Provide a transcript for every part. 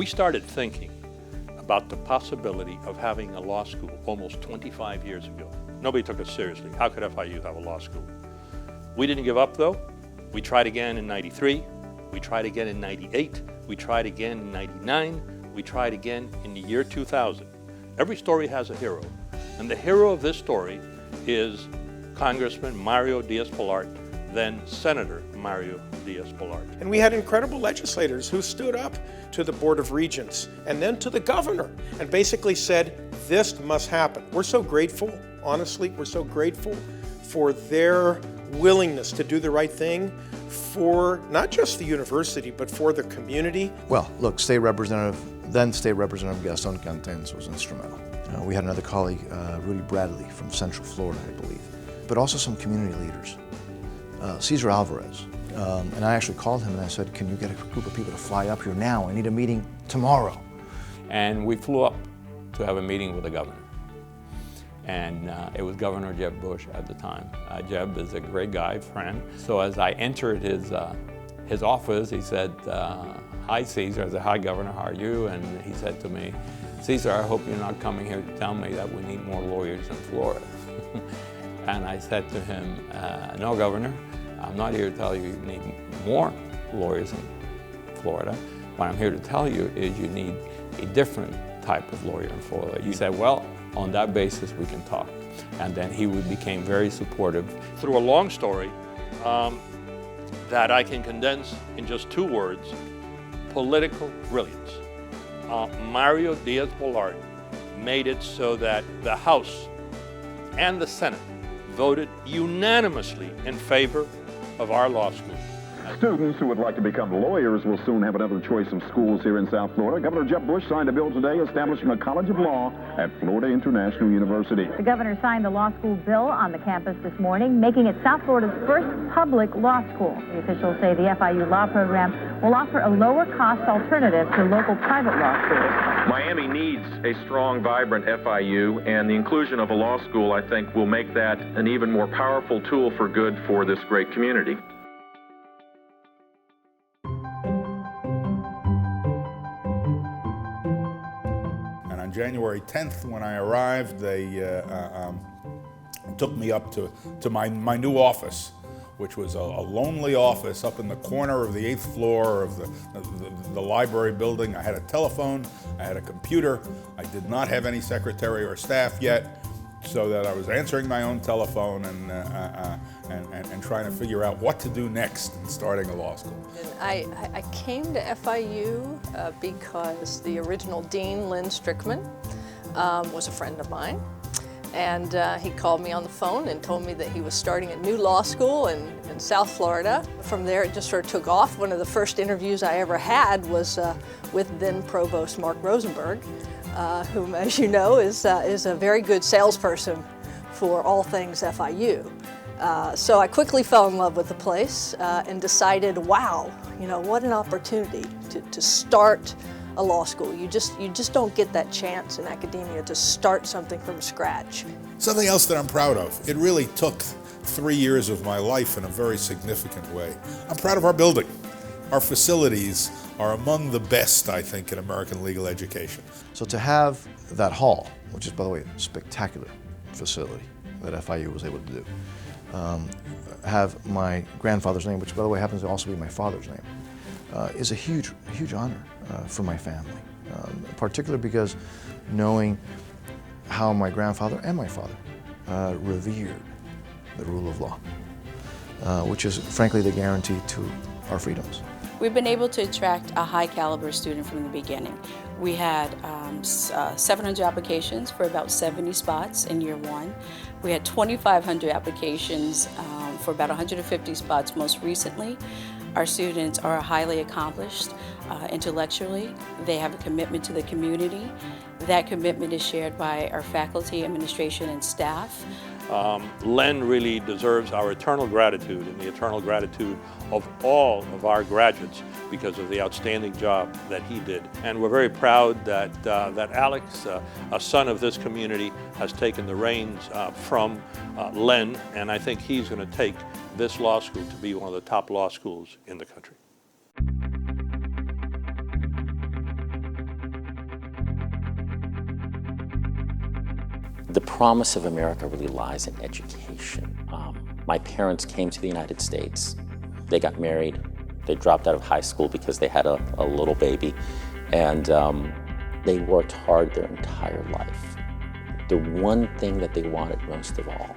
We started thinking about the possibility of having a law school almost 25 years ago. Nobody took us seriously. How could FIU have a law school? We didn't give up though. We tried again in 93, we tried again in 98, we tried again in 99, we tried again in the year 2000. Every story has a hero, and the hero of this story is Congressman Mario Diaz-Balart, then Senator Mario Diaz-Balart. And we had incredible legislators who stood up to the Board of Regents and then to the governor and basically said, this must happen. We're so grateful, honestly, we're so grateful for their willingness to do the right thing for not just the university, but for the community. Well, look, then State Representative Gaston Cantens was instrumental. We had another colleague, Rudy Bradley from Central Florida, I believe, but also some community leaders. Cesar Alvarez. And I actually called him and I said, can you get a group of people to fly up here now? I need a meeting tomorrow. And we flew up to have a meeting with the governor. And it was Governor Jeb Bush at the time. Jeb is a great guy, friend. So as I entered his office, he said, hi Cesar. I said, hi Governor, how are you? And he said to me, Cesar, I hope you're not coming here to tell me that we need more lawyers in Florida. And I said to him, no, Governor, I'm not here to tell you you need more lawyers in Florida. What I'm here to tell you is you need a different type of lawyer in Florida. He said, well, on that basis we can talk. And then he became very supportive. Through a long story that I can condense in just 2 words, political brilliance. Mario Diaz-Balart made it so that the House and the Senate voted unanimously in favor of our law school. Students who would like to become lawyers will soon have another choice of schools here in South Florida. Governor Jeb Bush signed a bill today establishing a College of Law at Florida International University. The governor signed the law school bill on the campus this morning, making it South Florida's first public law school. The officials say the FIU law program will offer a lower-cost alternative to local private law schools. Miami needs a strong, vibrant FIU, and the inclusion of a law school, I think, will make that an even more powerful tool for good for this great community. January 10th, when I arrived, they took me up to my new office, which was a lonely office up in the corner of the 8th floor of the library building. I had a telephone, I had a computer. I did not have any secretary or staff yet, so that I was answering my own telephone and trying to figure out what to do next in starting a law school. I came to FIU because the original dean, Lynn Strickman, was a friend of mine. And he called me on the phone and told me that he was starting a new law school in South Florida. From there, it just sort of took off. One of the first interviews I ever had was with then Provost Mark Rosenberg, whom, as you know, is a very good salesperson for all things FIU. So I quickly fell in love with the place and decided, wow, you know, what an opportunity to start a law school. You just don't get that chance in academia to start something from scratch. Something else that I'm proud of, it really took 3 years of my life in a very significant way. I'm proud of our building. Our facilities are among the best, I think, in American legal education. So to have that hall, which is, by the way, a spectacular facility that FIU was able to do, have my grandfather's name, which, by the way, happens to also be my father's name, is a huge honor for my family, particularly because knowing how my grandfather and my father revered the rule of law, which is, frankly, the guarantee to our freedoms. We've been able to attract a high caliber student from the beginning. We had 700 applications for about 70 spots in year 1. We had 2,500 applications for about 150 spots most recently. Our students are highly accomplished intellectually. They have a commitment to the community. That commitment is shared by our faculty, administration, and staff. Len really deserves our eternal gratitude and the eternal gratitude of all of our graduates because of the outstanding job that he did. And we're very proud that Alex, a son of this community, has taken the reins from Len, and I think he's going to take this law school to be one of the top law schools in the country. The promise of America really lies in education. My parents came to the United States. They got married. They dropped out of high school because they had a little baby. And they worked hard their entire life. The one thing that they wanted most of all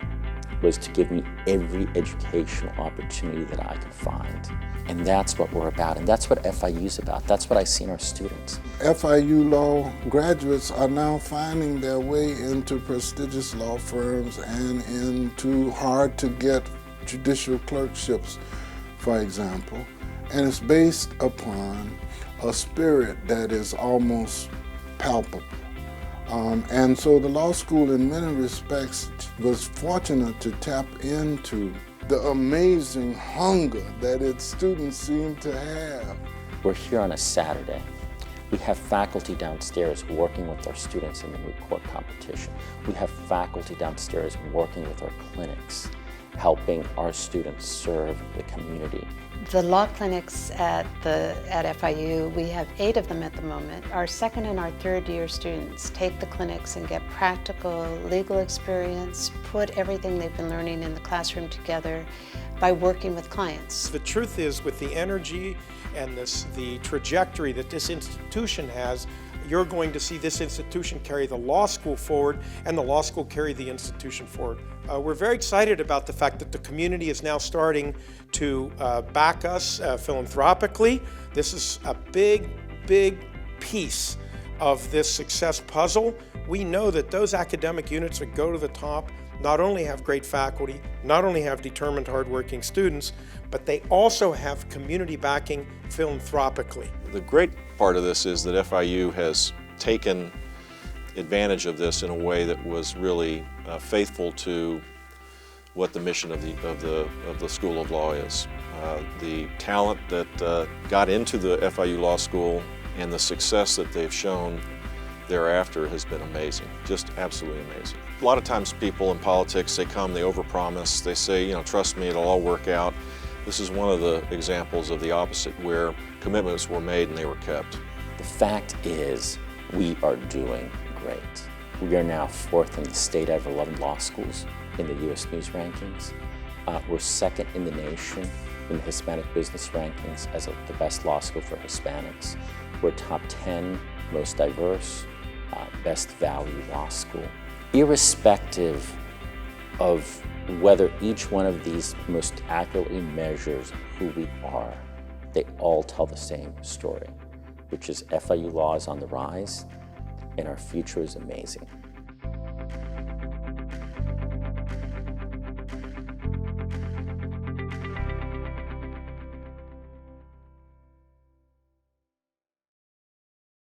was to give me every educational opportunity that I could find. And that's what we're about, and that's what FIU is about. That's what I see in our students. FIU law graduates are now finding their way into prestigious law firms and into hard-to-get judicial clerkships, for example. And it's based upon a spirit that is almost palpable. And so the law school, in many respects, was fortunate to tap into the amazing hunger that its students seem to have. We're here on a Saturday. We have faculty downstairs working with our students in the moot court competition. We have faculty downstairs working with our clinics, helping our students serve the community. The law clinics at FIU, we have 8 of them at the moment. Our second and our third year students take the clinics and get practical legal experience, put everything they've been learning in the classroom together by working with clients. The truth is, with the energy and the trajectory that this institution has, you're going to see this institution carry the law school forward and the law school carry the institution forward. We're very excited about the fact that the community is now starting to back us philanthropically. This is a big, big piece of this success puzzle. We know that those academic units that go to the top not only have great faculty, not only have determined, hardworking students, but they also have community backing philanthropically. The great part of this is that FIU has taken advantage of this in a way that was really faithful to what the mission of the School of Law is. The talent that got into the FIU Law School and the success that they've shown thereafter has been amazing, just absolutely amazing. A lot of times people in politics, they come, they overpromise, they say, you know, trust me, it'll all work out. This is one of the examples of the opposite, where commitments were made and they were kept. The fact is, we are doing great. We are now 4th in the state out of 11 law schools in the U.S. News rankings. We're 2nd in the nation in the Hispanic business rankings as the best law school for Hispanics. We're top 10 most diverse, best value law school. Irrespective of whether each one of these most accurately measures who we are, they all tell the same story, which is FIU law is on the rise and our future is amazing.